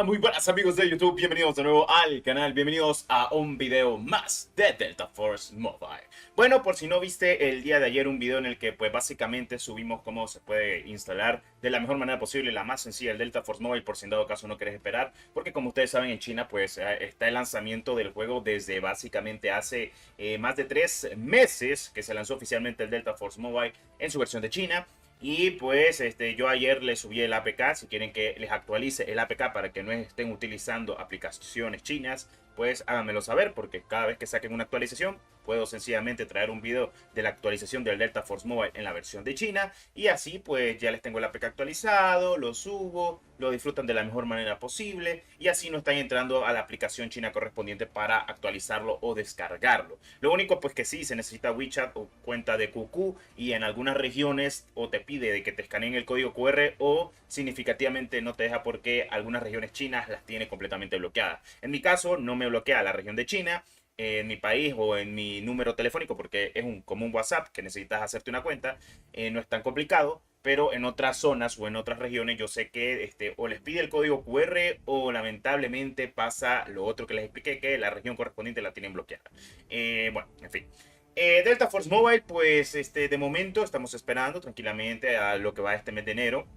Muy buenas amigos de YouTube, bienvenidos de nuevo al canal, bienvenidos a un video más de Delta Force Mobile. Bueno, por si no viste el día de ayer un video en el que pues básicamente subimos cómo se puede instalar de la mejor manera posible, la más sencilla, el Delta Force Mobile, por si en dado caso no querés esperar, porque como ustedes saben en China pues está el lanzamiento del juego desde básicamente hace más de 3 meses que se lanzó oficialmente el Delta Force Mobile en su versión de China. Y pues yo ayer les subí el APK, si quieren que les actualice el APK para que no estén utilizando aplicaciones chinas, pues háganmelo saber, porque cada vez que saquen una actualización puedo sencillamente traer un video de la actualización del Delta Force Mobile en la versión de China, y así pues ya les tengo el APK actualizado, lo subo, lo disfrutan de la mejor manera posible y así no están entrando a la aplicación china correspondiente para actualizarlo o descargarlo. Lo único pues que sí se necesita WeChat o cuenta de QQ, y en algunas regiones o te pide de que te escaneen el código QR o significativamente no te deja porque algunas regiones chinas las tiene completamente bloqueadas. En mi caso no me bloquea la región de China, en mi país o en mi número telefónico, porque es como un WhatsApp que necesitas hacerte una cuenta, no es tan complicado. Pero en otras zonas o en otras regiones yo sé que o les pide el código QR o lamentablemente pasa lo otro que les expliqué, que la región correspondiente la tienen bloqueada. Bueno, en fin. Delta Force Mobile, pues de momento estamos esperando tranquilamente a lo que va este mes de enero.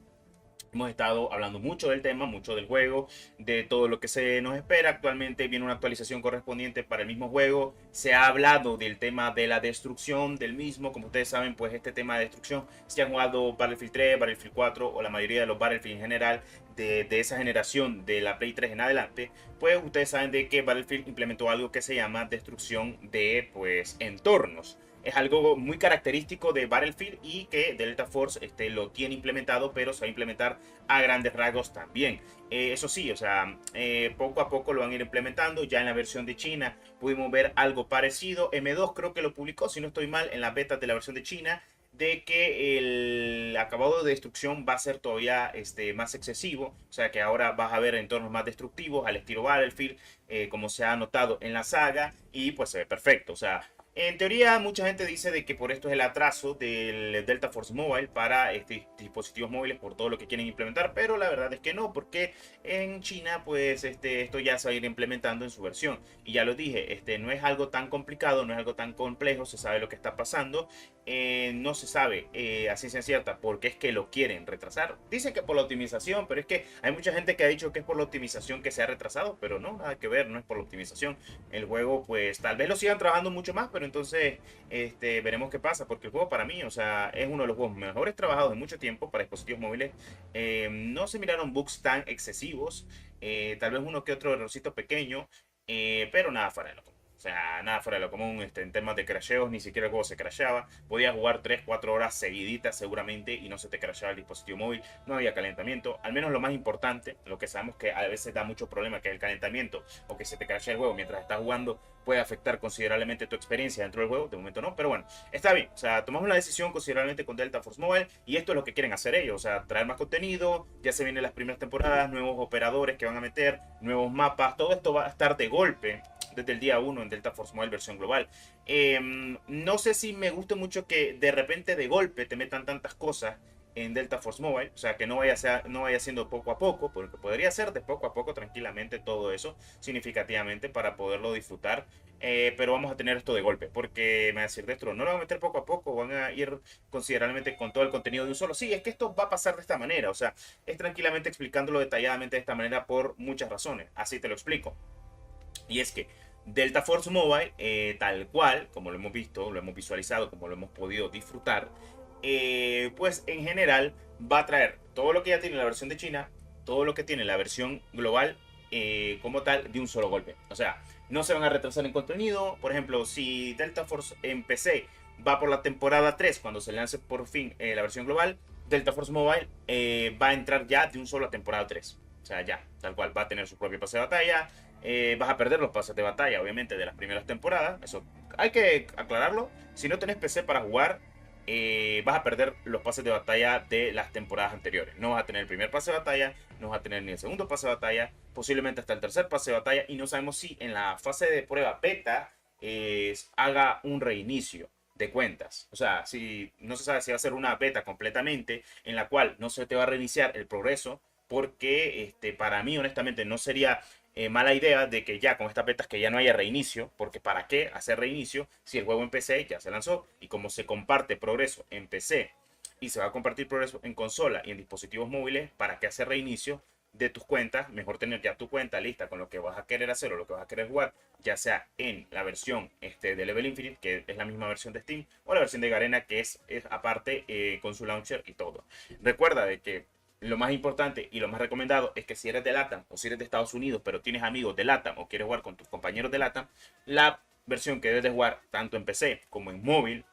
Hemos estado hablando mucho del tema, mucho del juego, de todo lo que se nos espera. Actualmente viene una actualización correspondiente para el mismo juego. Se ha hablado del tema de la destrucción del mismo. Como ustedes saben, pues este tema de destrucción, si han jugado Battlefield 3, Battlefield 4 o la mayoría de los Battlefield en general de esa generación de la Play 3 en adelante, pues ustedes saben de que Battlefield implementó algo que se llama destrucción de pues entornos. Es algo muy característico de Battlefield y que Delta Force lo tiene implementado, pero se va a implementar a grandes rasgos también. Eso sí, o sea, poco a poco lo van a ir implementando. Ya en la versión de China pudimos ver algo parecido. M2 creo que lo publicó, si no estoy mal, en las betas de la versión de China, de que el acabado de destrucción va a ser todavía más excesivo, o sea que ahora vas a ver entornos más destructivos al estilo Battlefield, como se ha notado en la saga, y pues se ve perfecto. O sea, en teoría mucha gente dice de que por esto es el atraso del Delta Force Mobile para dispositivos móviles por todo lo que quieren implementar, pero la verdad es que no, porque en China pues esto ya se va a ir implementando en su versión. Y ya lo dije, no es algo tan complicado, no es algo tan complejo, se sabe lo que está pasando. No se sabe a ciencia cierta por qué es que lo quieren retrasar. Dicen que por la optimización, pero es que hay mucha gente que ha dicho que es por la optimización que se ha retrasado, pero no, nada que ver, no es por la optimización. El juego pues tal vez lo sigan trabajando mucho más, pero entonces veremos qué pasa, porque el juego para mí, o sea, es uno de los juegos mejores trabajados en mucho tiempo para dispositivos móviles. No se miraron bugs tan excesivos, tal vez uno que otro errorcito pequeño, pero nada fuera de lo común. O sea, nada fuera de lo común en temas de crasheos, ni siquiera el juego se crasheaba. Podías jugar 3 4 horas seguiditas seguramente y no se te crasheaba el dispositivo móvil. No había calentamiento, al menos lo más importante, lo que sabemos que a veces da mucho problema, que es el calentamiento o que se te crashea el juego mientras estás jugando, puede afectar considerablemente tu experiencia dentro del juego. De momento no, pero bueno, está bien. O sea, tomamos una decisión considerablemente con Delta Force Mobile y esto es lo que quieren hacer ellos. O sea, traer más contenido, ya se vienen las primeras temporadas, nuevos operadores que van a meter, nuevos mapas, todo esto va a estar de golpe desde el día 1 en Delta Force Mobile versión global. No sé si me gusta mucho que de repente de golpe te metan tantas cosas en Delta Force Mobile, o sea que no vaya siendo poco a poco, porque podría ser de poco a poco tranquilamente todo eso, significativamente para poderlo disfrutar, pero vamos a tener esto de golpe, porque me va a decir Destro, no lo van a meter poco a poco, van a ir considerablemente con todo el contenido de un solo. Sí, es que esto va a pasar de esta manera, o sea, es tranquilamente explicándolo detalladamente de esta manera por muchas razones, así te lo explico. Y es que Delta Force Mobile, tal cual, como lo hemos visto, lo hemos visualizado, como lo hemos podido disfrutar, pues en general va a traer todo lo que ya tiene la versión de China, todo lo que tiene la versión global, como tal, de un solo golpe. O sea, no se van a retrasar en contenido. Por ejemplo, si Delta Force en PC va por la temporada 3 cuando se lance por fin la versión global, Delta Force Mobile va a entrar ya de un solo a temporada 3. O sea, ya, tal cual, va a tener su propio pase de batalla. Vas a perder los pases de batalla, obviamente, de las primeras temporadas. Eso hay que aclararlo. Si no tenés PC para jugar, vas a perder los pases de batalla de las temporadas anteriores. No vas a tener el primer pase de batalla, no vas a tener ni el segundo pase de batalla, posiblemente hasta el tercer pase de batalla. Y no sabemos si en la fase de prueba beta haga un reinicio de cuentas. O sea, si no se sabe si va a ser una beta completamente en la cual no se te va a reiniciar el progreso, porque para mí honestamente no sería mala idea de que ya con estas betas que ya no haya reinicio, porque ¿para qué hacer reinicio si el juego en PC ya se lanzó? Y como se comparte progreso en PC y se va a compartir progreso en consola y en dispositivos móviles, ¿para qué hacer reinicio de tus cuentas? Mejor tener ya tu cuenta lista con lo que vas a querer hacer o lo que vas a querer jugar, ya sea en la versión de Level Infinite, que es la misma versión de Steam, o la versión de Garena, que es aparte con su launcher y todo. Recuerda de que lo más importante y lo más recomendado es que si eres de LATAM o si eres de Estados Unidos, pero tienes amigos de LATAM o quieres jugar con tus compañeros de LATAM, la versión que debes de jugar tanto en PC como en móvil,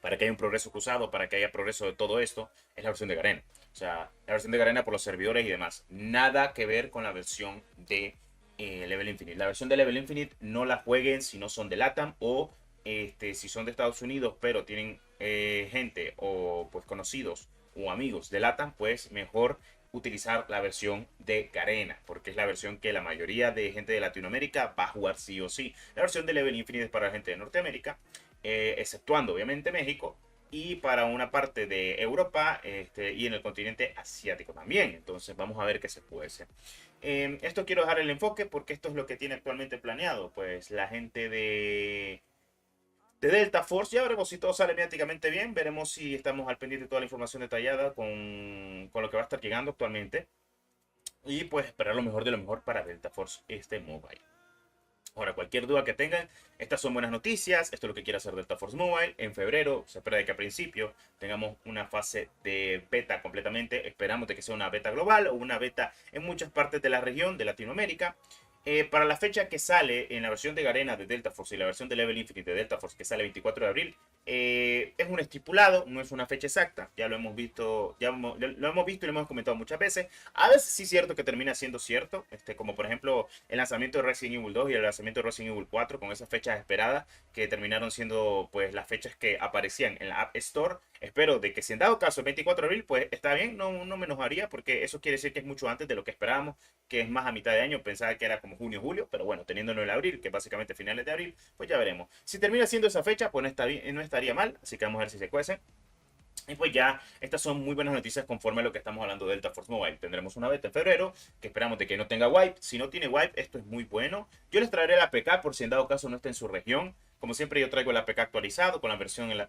para que haya un progreso cruzado, para que haya progreso de todo esto, es la versión de Garena. O sea, la versión de Garena por los servidores y demás. Nada que ver con la versión de Level Infinite. La versión de Level Infinite no la jueguen si no son de LATAM o si son de Estados Unidos, pero tienen gente o pues conocidos o amigos de LATAM, pues mejor utilizar la versión de Garena, porque es la versión que la mayoría de gente de Latinoamérica va a jugar sí o sí. La versión de Level Infinite es para la gente de Norteamérica, exceptuando obviamente México, y para una parte de Europa y en el continente asiático también. Entonces vamos a ver qué se puede hacer. Esto quiero dejar el enfoque porque esto es lo que tiene actualmente planeado. Pues la gente de Delta Force, ya veremos si todo sale mediáticamente bien, veremos si estamos al pendiente de toda la información detallada con lo que va a estar llegando actualmente. Y pues esperar lo mejor de lo mejor para Delta Force Mobile. Ahora, cualquier duda que tengan, estas son buenas noticias. Esto es lo que quiere hacer Delta Force Mobile. En febrero se espera de que a principio tengamos una fase de beta completamente. Esperamos de que sea una beta global o una beta en muchas partes de la región de Latinoamérica. Para la fecha que sale en la versión de Garena de Delta Force y la versión de Level Infinite de Delta Force que sale el 24 de abril, es un estipulado, no es una fecha exacta. Ya lo hemos visto, lo hemos visto y lo hemos comentado muchas veces. A veces sí es cierto que termina siendo cierto, como por ejemplo el lanzamiento de Resident Evil 2 y el lanzamiento de Resident Evil 4 con esas fechas esperadas que terminaron siendo pues las fechas que aparecían en la App Store. Espero de que si en dado caso el 24 de abril, pues está bien, no me enojaría porque eso quiere decir que es mucho antes de lo que esperábamos, que es más a mitad de año. Pensaba que era como junio, julio, pero bueno, teniéndolo en abril, que básicamente finales de abril, pues ya veremos. Si termina siendo esa fecha, pues no estaría mal, así que vamos a ver si se cuece. Y pues ya, estas son muy buenas noticias conforme a lo que estamos hablando de Delta Force Mobile. Tendremos una beta en febrero, que esperamos de que no tenga wipe. Si no tiene wipe, esto es muy bueno. Yo les traeré la APK por si en dado caso no esté en su región. Como siempre yo traigo el APK actualizado con la versión la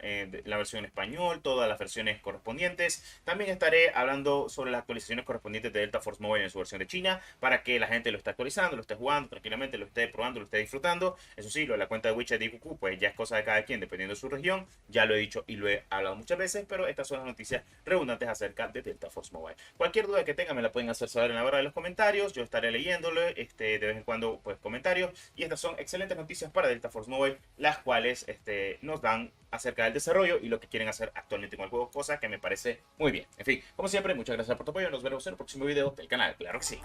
versión en español, todas las versiones correspondientes. También estaré hablando sobre las actualizaciones correspondientes de Delta Force Mobile en su versión de China, para que la gente lo esté actualizando, lo esté jugando tranquilamente, lo esté probando, lo esté disfrutando. Eso sí, lo de la cuenta de WeChat y QQ, pues ya es cosa de cada quien, dependiendo de su región. Ya lo he dicho y lo he hablado muchas veces, pero estas son las noticias redundantes acerca de Delta Force Mobile. Cualquier duda que tengan me la pueden hacer saber en la barra de los comentarios. Yo estaré leyéndolo de vez en cuando, pues comentarios. Y estas son excelentes noticias para Delta Force Mobile, las cuales nos dan acerca del desarrollo y lo que quieren hacer actualmente con el juego, cosa que me parece muy bien. En fin, como siempre, muchas gracias por tu apoyo. Nos vemos en el próximo video del canal, claro que sí.